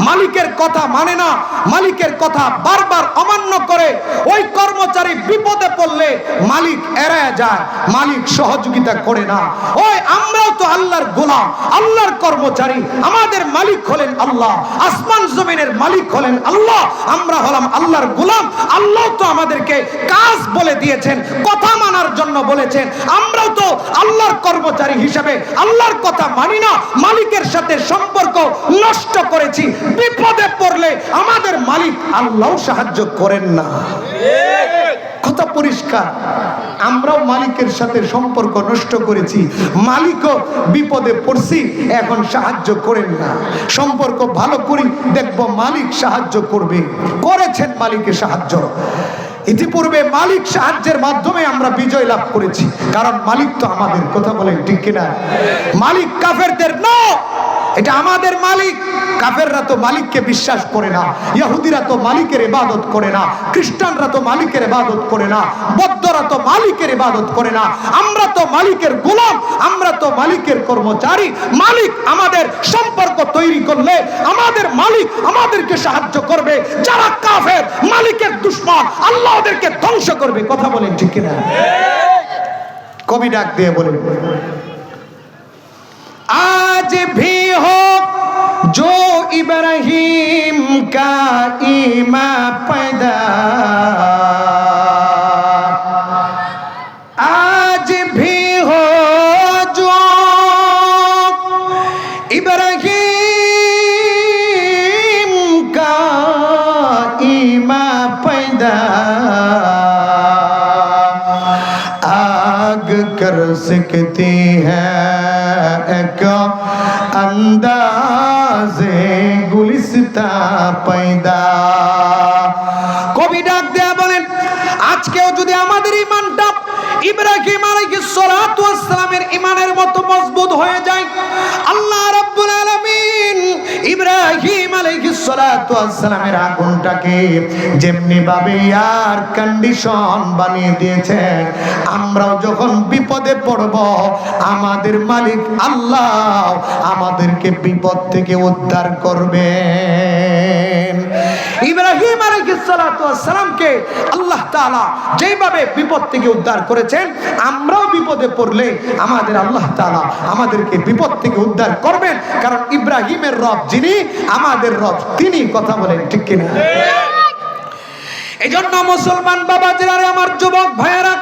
মালিকের কথা মানে না, মালিকের কথা বারবার অমান্য করে, ওই কর্মচারী বিপদে পড়লে মালিক এড়ায় যায়, মালিক সহযোগিতা করে না। ওই আমরাও তো আল্লাহর গোলাম, আল্লাহর কর্মচারী, আমাদের মালিক হলেন আল্লাহ, আসমান জমিনের মালিক হলেন আল্লাহ, আমরা হলাম আল্লাহর গোলাম। আল্লাহ তো আমাদেরকে কাজ বলে দিয়েছেন, কথা মানার জন্য বলেছেন, আমরাও তো আল্লাহর কর্মচারী হিসেবে আল্লাহর কথা মানি না, মালিকের সাথে সম্পর্ক নষ্ট করেছি, বিপদে পড়লে আমাদের মালিক আল্লাহ সাহায্য করেন না। কথা পরিষ্কার, আমরাও মালিকের সাথে সম্পর্ক নষ্ট করেছি, মালিকও বিপদে পড়ছি, এখন সাহায্য করেন না। সম্পর্ক ভালো করি, দেখবো মালিক সাহায্য করবে, করেছেন মালিকের সাহায্য। ইতিপূর্বে মালিক সাহায্যের মাধ্যমে আমরা বিজয় লাভ করেছি, কারণ মালিক তো আমাদের, কথা বলেন ঠিক কিনা? মালিক কাফেরদের না, এটা আমাদের মালিক। কাফেররা তো মালিককে বিশ্বাস করে না, ইহুদিরা তো মালিকের ইবাদত করে না, খ্রিস্টানরা তো মালিকের ইবাদত করে না, বৌদ্ধরা তো মালিকের ইবাদত করে না। আমরা তো মালিকের গোলাম, আমরা তো মালিকের কর্মচারী। মালিক আমাদের সম্পর্ক তৈরি করলে আমাদের মালিক আমাদেরকে সাহায্য করবে। যারা কাফের, মালিকের দুশমন, আল্লাহ ওদেরকে ধ্বংস করবে। কথা বলেন ঠিক কিনা? কবি ডাক দিয়ে বলেন, आज भी हो जो इब्राहिम का ईमान पैदा, आज भी हो जो इब्राहिम का ईमान पैदा, आग कर सकती है अंदाज़े गुलिस्ता पैदा। কবি ডাক দেয়া বলেন, আজকেও যদি আমাদের ঈমানটা ইব্রাহিম আলাইহিস সালাতু ওয়াস সালামের ঈমানের মতো মজবুত হয়ে যায়, আল্লাহ রাব্বুল আলামিন ইব্রাহিম আলাইহিস সালাতু ওয়াস সালামের আগুনটাকে যেমনি ভাবে এয়ার কন্ডিশন বানিয়ে দিয়েছেন, আমরাও যখন বিপদে পড়ব আমাদের মালিক আল্লাহ আমাদেরকে বিপদ থেকে উদ্ধার করবেন। ইব্রাহিম আলাইহিস সালাতু ওয়াস সালামকে আল্লাহ তাআলা যেভাবে বিপদ থেকে উদ্ধার করেছেন, আমরাও বিপদে পড়লে আমাদের আল্লাহ তাআলা আমাদেরকে বিপদ থেকে উদ্ধার করবেন, কারণ ইব্রাহিমের রব যিনি, আমাদের রব তিনি। কথা বলেন ঠিক কিনা? এজন্য মুসলমান বাবাজিরা, আমার যুবক ভাইয়েরা,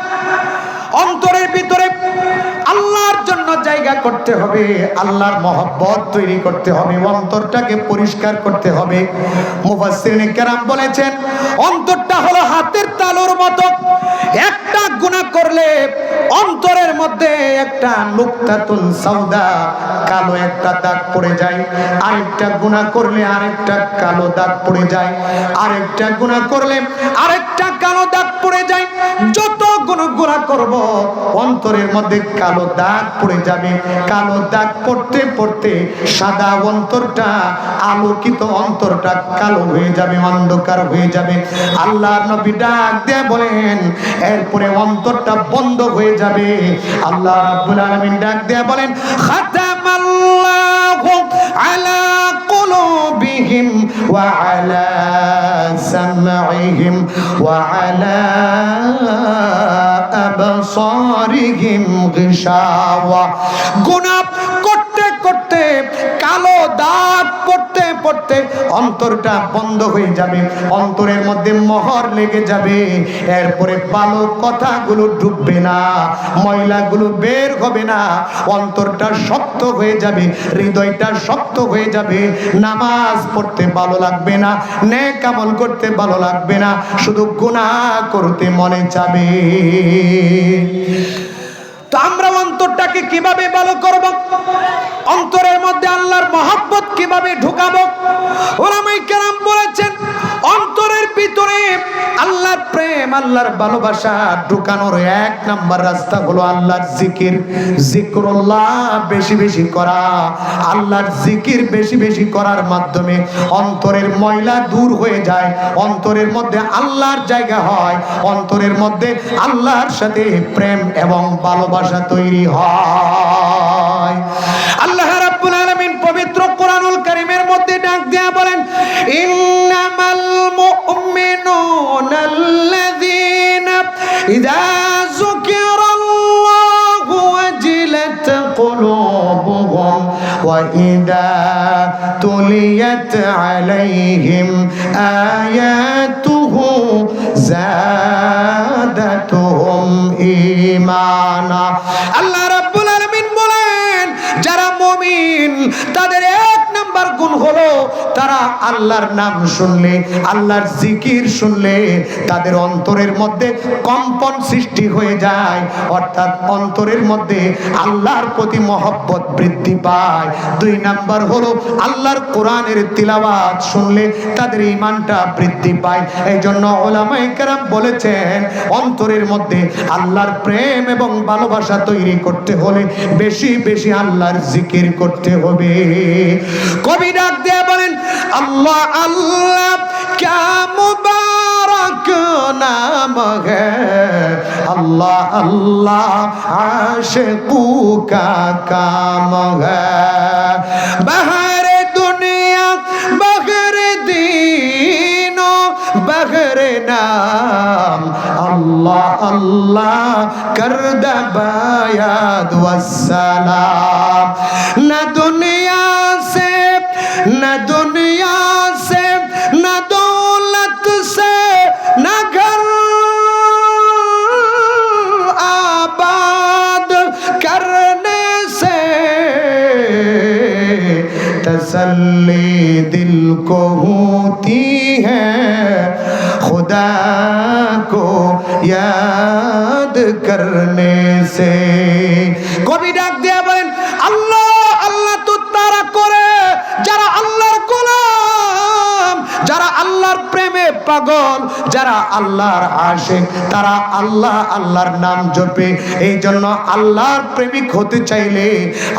অন্তরের ভিতরে আল্লাহর জন্য জায়গা করতে হবে, আল্লাহর মহব্বত তৈরি করতে হবে, অন্তরটাকে পরিষ্কার করতে হবে। মুফাসসিরিন কেরাম বলেছেন, অন্তরটা হলো হাতের তালুর মতো, একটা গুনাহ করলে অন্তরের মধ্যে একটা নুকতাতুন সাউদা, কালো একটা দাগ পড়ে যায়, আরেকটা গুনাহ করলে আরেকটা কালো দাগ পড়ে যায়, আরেকটা গুনাহ করলে আরেকটা কালো দাগ পড়ে যায়। যত গুনাহ গুনাহ করব অন্তরের মধ্যে কালো দাগ পড়ে যাবে। কালো দাগ পড়তে পড়তে সাদা অন্তরটা, আলোকিত অন্তরটা কালো হয়ে যাবে, অন্ধকার হয়ে যাবে। আল্লাহর নবী ডাক দিয়ে বলেন, এরপরে অন্তরটা বন্ধ হয়ে যাবে। আল্লাহ রাব্বুল আলামিন ডাক দিয়ে বলেন, খাতামাল্লাহু আলা কুলুবিহিম ওয়া আলা সামঈহিম ওয়া আলা আবসারিহিম গিশাওয়া। গুনাহ করতে করতে, কালো দাগ পড়তে পড়তে অন্তরটা বন্ধ হয়ে যাবে, অন্তরের মধ্যে মোহর লেগে যাবে। এরপরে ভালো কথাগুলো ঢুকবে না, ময়লাগুলো বের হবে না, অন্তরটা শক্ত হয়ে যাবে, হৃদয়টা শক্ত হয়ে যাবে। নামাজ পড়তে ভালো লাগবে না, নেক আমল করতে ভালো লাগবে না, শুধু গুনাহ করতে মনে চাবে। তো আমরা অন্তরটাকে কিভাবে ভালো করব? অন্তরের মধ্যে আল্লাহর মহব্বত কিভাবে ঢুকাবো? ওলামায়ে কেরাম বলেছেন, অন্তরের ভিতরে আল্লাহর প্রেম, আল্লাহর ভালোবাসা ঢুকানোর এক নাম্বার রাস্তা হলো আল্লাহর জিকির। জিকরুল্লাহ বেশি বেশি করা। আল্লাহর জিকির বেশি বেশি করার মাধ্যমে অন্তরের ময়লা দূর হয়ে যায়, অন্তরের মধ্যে আল্লাহর জায়গা হয়, অন্তরের মধ্যে আল্লাহর সাথে প্রেম এবং ভালোবাসা তৈরি হয়। আল্লাহ রাব্বুল আলামিন পবিত্র কোরআনুল কারীমের মধ্যে ডাক দিয়া বলেন, ইন্নামাল মুমিনুনা আল্লাযীনা ইযা যুকিরাল্লাহু ওয়াজিলাত কুলুবুহুম ওয়া ইযা তুলিয়াত আলাইহিম আয়াতুহু যাদাতুহুম ঈমানা। আল্লাহ রাব্বুল আলামিন বলেন, যারা মুমিন তাদের এক নাম্বার গুণ হলো তারা আল্লাহর নাম শুনলে, আল্লাহর জিকির শুনলে তাদের অন্তরের মধ্যে কম্পন সৃষ্টি হয়ে যায়, অর্থাৎ অন্তরের মধ্যে আল্লাহর প্রতি মহব্বত বৃদ্ধি পায়। দুই নাম্বার হলো আল্লাহর কোরআনের তিলাওয়াত শুনলে তাদের ঈমানটা বৃদ্ধি পায়। এই জন্য উলামায়ে কেরাম বলেছেন, অন্তরের মধ্যে আল্লাহর প্রেম এবং ভালোবাসা তৈরি করতে হলে বেশি বেশি আল্লাহর জিকির করতে হবে। কবি ডাক দিয়ে বলেন, আল্লাহ আল্লাহ ক্যা মুবারক নাম হ্যায়, আল্লাহ আল্লাহ আশিকু কা কাম হ্যায়, বাহরে দুনিয়া বাহরে দীন বাহরে নাম, আল্লাহ আল্লাহ করদা বায়াদ ওয়াসসালাম। না দুনিয়া से न दुनिया से न दौलत से न घर आबाद करने से तसल्ली दिल को होती है, खुदा को याद करने से। कवि डाक दिया बलेन, अल्लाह अल्लाह तो तारा करे যারা আল্লাহর গোলাম, যারা আল্লাহর প্রেমে পাগল, যারা আল্লাহর আশিক, তারা আল্লাহ আল্লাহর নাম জপে। এই জন্য আল্লাহর প্রেমিক হতে চাইলে,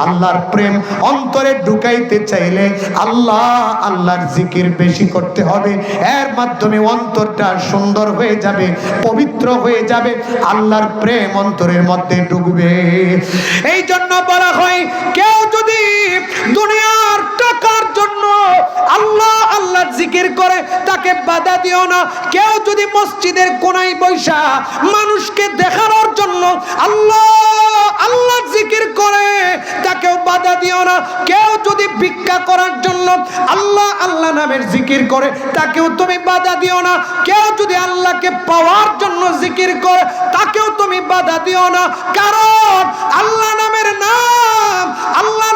আল্লাহর প্রেম অন্তরে ঢুকাইতে চাইলে আল্লাহ আল্লাহর জিকির বেশি করতে হবে। এর মাধ্যমে অন্তরটা সুন্দর হয়ে যাবে, পবিত্র হয়ে যাবে, আল্লাহর প্রেম অন্তরের মধ্যে ঢুকবে। এই জন্য বলা হয়, কেউ যদি দুনিয়ার টাকার জন্য আল্লাহ আল্লাহর জিকির করে তাকে বাধা দিও না। কেউ যদি মসজিদের কোনায় বৈশা মানুষকে দেখানোর জন্য আল্লাহ আল্লাহর জিকির করে তাকেও বাধা দিও না। কেউ যদি ভিক্ষা করার জন্য আল্লাহ আল্লাহ নামের জিকির করে তাকেও তুমি বাধা দিও না। কেউ যদি আল্লাহকে পাওয়ার জন্য জিকির করে তাকেও তুমি বাধা দিও না। কারণ আল্লাহ নামের নাম, আল্লাহ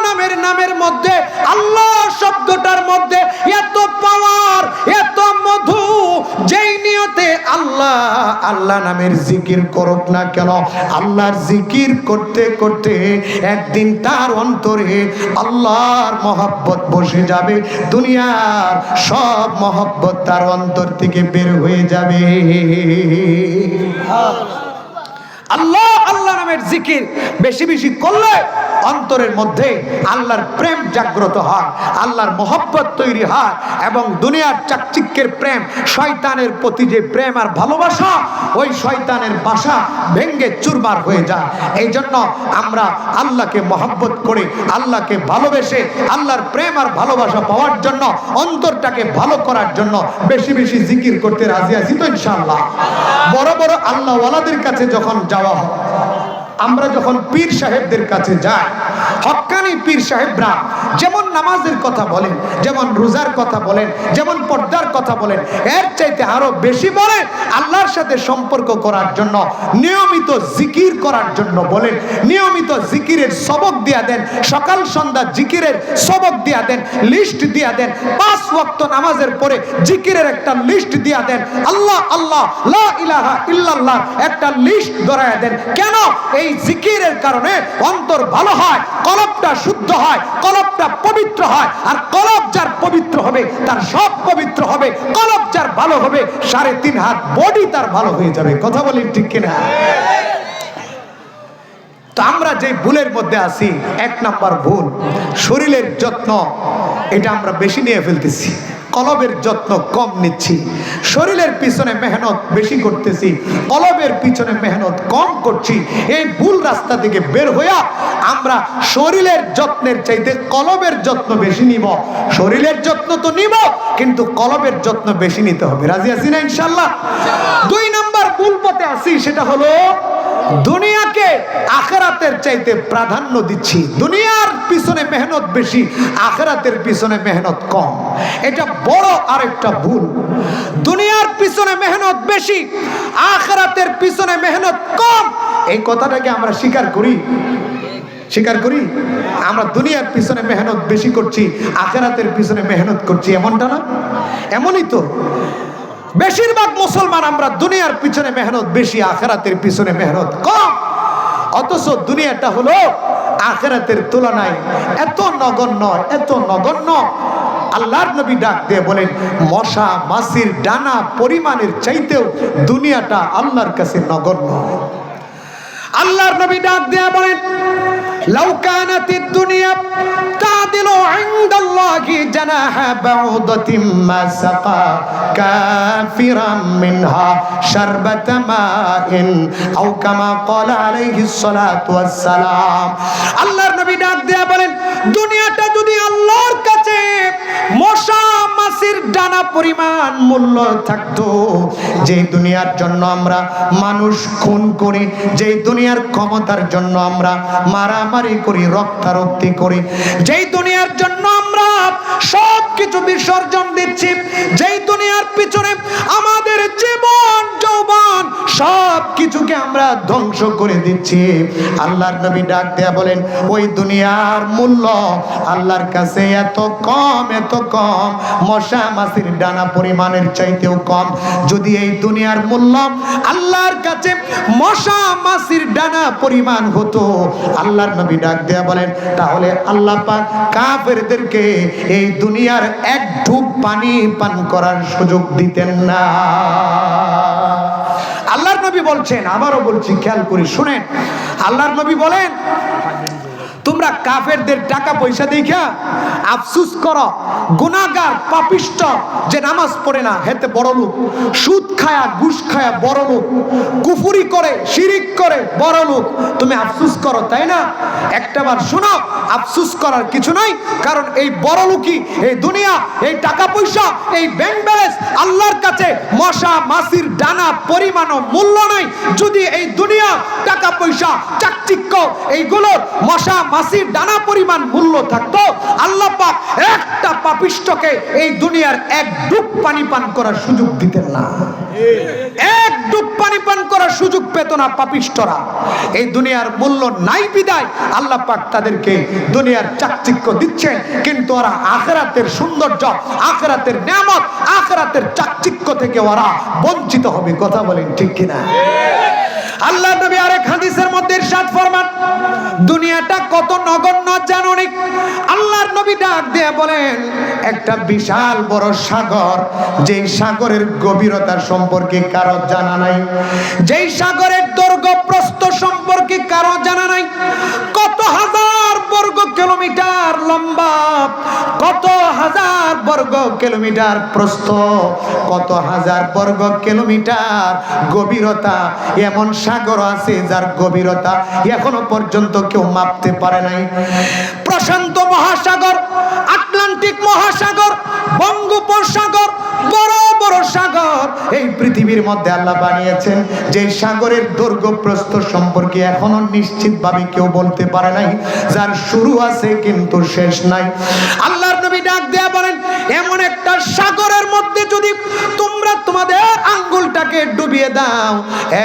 নামের মধ্যে, আল্লাহ শব্দটার মধ্যে এত পাওয়ার, এত মধু, যেই নিয়তে আল্লাহ আল্লাহ নামের জিকির করুক না কেন, আল্লাহর জিকির করতে করতে একদিন তার অন্তরে আল্লাহর মহব্বত বসে যাবে। দুনিয়ার সব মহব্বত তার অন্তর থেকে বের হয়ে যাবে। আল্লাহ আল্লাহ নামের জিকির বেশি বেশি করলে অন্তরের মধ্যে আল্লাহর প্রেম জাগ্রত হয়, আল্লাহর মহব্বত তৈরি হয় এবং দুনিয়ার চাকচিক্যের প্রেম, শয়তানের প্রতি যে প্রেম আর ভালোবাসা, ওই শয়তানের বাসা ভেঙ্গে চুরমার হয়ে যায়। এই জন্য আমরা আল্লাহকে মহব্বত করে, আল্লাহকে ভালোবেসে, আল্লাহর প্রেম আর ভালোবাসা পাওয়ার জন্য, অন্তরটাকে ভালো করার জন্য বেশি বেশি জিকির করতে রাজি আছি তো ইনশাআল্লাহ। বড় বড় আল্লাহ ওয়ালাদের কাছে যখন যাওয়া হয়, আমরা যখন পীর সাহেবদের কাছে যাই, হক্কানি পীর সাহেবরা যেমন নামাজের কথা বলেন, যেমন রোজার কথা বলেন, যেমন পর্দার কথা বলেন, এর চাইতে আরো বেশি বলেন আল্লাহর সাথে সম্পর্ক করার জন্য, নিয়মিত জিকির করার জন্য বলেন। নিয়মিত জিকিরের সবক দিয়া দেন, সকাল সন্ধ্যা জিকিরের সবক দিয়া দেন, লিস্ট দিয়া দেন। 5 ওয়াক্ত নামাজের পরে জিকিরের একটা লিস্ট দিয়া দেন। আল্লাহ আল্লাহ লা ইলাহা ইল্লাল্লাহ একটা লিস্ট ধরায়া দেন। কেন? এই জিকিরের কারণে অন্তর ভালো হয়, কলবটা শুদ্ধ হয়, কলবটা পবিত্র হয়। আর কলব যার পবিত্র হবে তার সব পবিত্র হবে। কলব যার ভালো হবে 3.5 হাত বডি তার ভালো হয়ে যাবে। কথা বলি ঠিক কিনা? তো আমরা যে ভুলের মধ্যে আছি, 1 নাম্বার ভুল শরীরের যত্ন, এটা আমরা বেশি নিয়ে ফেলতেছি, কলবের যত্ন কম নিচ্ছি। শরীরের পিছনে মেহনত বেশি করতেছি, কলবের পিছনে মেহনত কম করছি। এই ভুল রাস্তা থেকে বের হইয়া আমরা শরীরের যত্নের চাইতে কলবের যত্ন বেশি নিব। শরীরের যত্ন তো নিব, কিন্তু কলবের যত্ন বেশি নিতে হবে। রাজি আছি না ইনশাআল্লাহ? 2 নাম্বার ভুল পথে আছি, সেটা হলো দুনিয়াকে আখিরাতের চাইতে প্রাধান্য দিচ্ছি। দুনিয়ার পিছনে মেহনত বেশি, আখিরাতের পিছনে মেহনত কম। এটা বড় আরেকটা ভুল। দুনিয়ার পিছনে মেহনত বেশি, আখিরাতের পিছনে মেহনত কম। এই কথাটাকে আমরা স্বীকার করি? স্বীকার করি? আমরা দুনিয়ার পিছনে মেহনত বেশি করছি, আখিরাতের পিছনে মেহনত করছি, এমনটা না? এমনই তো। বেশিরভাগ মুসলমান আমরা দুনিয়ার পিছনে মেহনত বেশি, আখিরাতের পিছনে মেহনত কম। অথচ দুনিয়াটা হলো আখিরাতের তুলনায় এত নগণ্য, এত নগণ্য। আল্লাহর নবী ডাক দিয়ে বলেন, মশা মাছির ডানা পরিমাণের চাইতেও দুনিয়াটা আল্লাহর কাছে নগণ্য। আল্লাহর নবী ডাক দিয়ে বলেন, লাউ কানাতিদ দুনিয়া তাদিলু ইনদাল্লাহি জানাহা বাউদাতিন মা সাকা কাফিরাম মিনহা শারবাতা মাইন আও কামা ক্বালা আলাইহিস সালাতু ওয়াস সালাম। আল্লাহর নবী ডাক দিয়ে বলেন, দুনিয়াটা যদি আল্লাহর কাছে মশা মাছির ডানা পরিমাণ মূল্য থাকতো, যে দুনিয়ার জন্য আমরা মানুষ খুন করি, যে দুনিয়ার ক্ষমতার জন্য আমরা মারামারি করি, রক্তারক্তি করি, যেই দুনিয়ার জন্য আমরা সব কিছু বিসর্জন দিচ্ছি, যেই দুনিয়ার পিছনে আমাদের জীবন যৌবন সব কিছুকে আমরা ধ্বংস করে দিচ্ছি, আল্লাহর নবী ডাক দেয়া বলেন, ওই দুনিয়ার মূল্য আল্লাহর কাছে এত কম, এত কম, মশা মাছির ডানা পরিমাণের চাইতেও কম। যদি এই দুনিয়ার মূল্য আল্লাহর কাছে মশা মাছির ডানা পরিমাণ হতো, আল্লাহর নবী ডাক দেয়া বলেন, তাহলে আল্লাহ পাক কাফেরদেরকে এই দুনিয়ার এক ঢুক পানি পান করার সুযোগ দিতেন না। আল্লাহর নবী বলছেন, আবারও বলছি, খেয়াল করে শুনেন। আল্লাহর নবী বলেন, তোমরা কাফেরদের টাকা পয়সা দেখা আফসুস করো, গুনাহগার পাপিষ্ট যে নামাজ পড়ে না হেতে বড় লোক, সুদ খায়া ঘুষ খায়া বড় লোক, কুফরি করে শিরিক করে বড় লোক, তুমি আফসুস করো, তাই না? একটাবার শোনো, আফসুস করার কিছু নাই। কারণ এই বড় লোকই, এই দুনিয়া, এই টাকা পয়সা, এই ব্যাংক ব্যালেন্স আল্লাহর কাছে মশা মাছির ডানা পরিমাণও মূল্য নাই। যদি এই দুনিয়া, টাকা পয়সা, চাকচিক্য এইগুলোর মশা মাছির ডানা পরিমাণ মূল্য থাকতো, আল্লাহ পাক একটা পাপিষ্টকে এই দুনিয়ার এক ডুব পানি পান করার সুযোগ দিতেন না। এক ডুব পানি পান করার সুযোগ পেত না পাপিষ্টরা। এই দুনিয়ার মূল্য নাই বিদায় আল্লাহ পাক তাদেরকে দুনিয়ার চাকচিক্য দিচ্ছেন, কিন্তু ওরা আখিরাতের সৌন্দর্য, আখিরাতের নিয়ামত, আখিরাতের চাকচিক্য থেকে ওরা বঞ্চিত হবে। কথা বলেন ঠিক কিনা? আল্লাহ নবী আরেক হাদিসের মধ্যে মধ্যে ইরশাদ ফরমান, দুনিয়াটা কত নগণ্য জানোনি? আল্লাহর নবী ডাক দিয়ে বলেন, একটা বিশাল বড় সাগর, যেই সাগরের গভীরতা সম্পর্কে কারো জানা নাই, যেই সাগরের দৈর্ঘ্য প্রস্থ সম্পর্কে কারো জানা নাই, কত হাজার বর্গ কিলোমিটার লম্বা, কত হাজার বর্গ কিলোমিটার প্রস্থ, কত হাজার বর্গ কিলোমিটার গভীরতা। এমন সাগর আছে যার গভীরতা এখনো পর্যন্ত কেউ মাপতে পারে নাই। প্রশান্ত মহাসাগর, আটলান্টিক মহাসাগর, বঙ্গোপসাগর, বড় বড় সাগর এই পৃথিবীর মধ্যে আল্লাহ বানিয়েছেন, যে সাগরের দৈর্ঘ্য প্রস্থ সম্পর্কে এখনো নিশ্চিতভাবে কেউ বলতে পারে নাই, যার শুরু আছে কিন্তু শেষ নাই। আল্লাহর নবী ডাক দেয়া বলেন, এমন একটা সাগরের মধ্যে যদি তোমরা তোমাদের আঙ্গুলটাকে ডুবিয়ে দাও,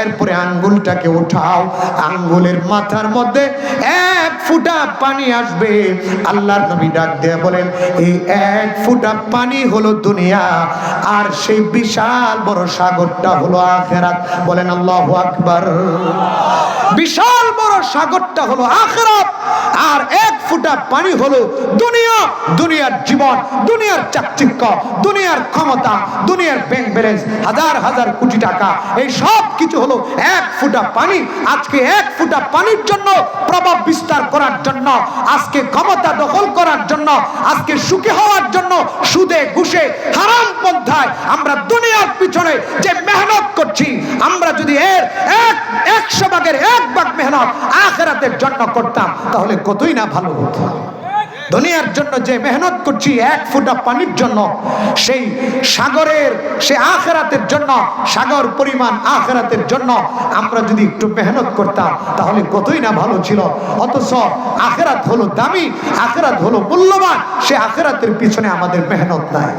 এরপরে আঙ্গুলটাকে উঠাও, আঙ্গুলের মাথার মধ্যে 1 ফোঁটা পানি আসবে। আল্লাহর নবী ডাক দেয়া বলেন, এই 1 ফোঁটা পানি হলো দুনিয়া, আর সেই বিশাল বড় সাগরটা হলো আখিরাত। বলেন আল্লাহু আকবার। বিশাল বড় সাগরটা হলো আখিরাত, আর 1 ফোঁটা পানি হলো দুনিয়া। দুনিয়ার জীবন, দুনিয়ার চাকচিক্য, দুনিয়ার ক্ষমতা, দুনিয়ার ব্যাংক ব্যালেন্স, হাজার হাজার কোটি টাকা, এই সব কিছু হলো 1 ফোঁটা পানি। আজকে 1 ফোঁটা পানির জন্য প্রভাব বিস্তার করার জন্য, আজকে ক্ষমতা দখল করার জন্য, আজকে সুখী হওয়ার জন্য সুদে ঘুষে হারাম পন্থায় আমরা দুনিয়ার পিছনে যে মেহনত করছি, আমরা যদি এর 100 ভাগের 1 ভাগ মেহনত আখিরাতের জন্য করতাম তাহলে কতই না ভালো হতো। দুনিয়ার জন্য যে মেহনত করছি 1 ফোঁটা পানির জন্য, সেই সাগরের, সে আখিরাতের জন্য, সাগর পরিমাণ আখিরাতের জন্য আমরা যদি একটু মেহনত করতাম তাহলে কতই না ভালো ছিল। অথচ আখিরাত হলো দামি, আখিরাত হলো মূল্যবান, সে আখিরাতের পিছনে আমাদের মেহনত নাই।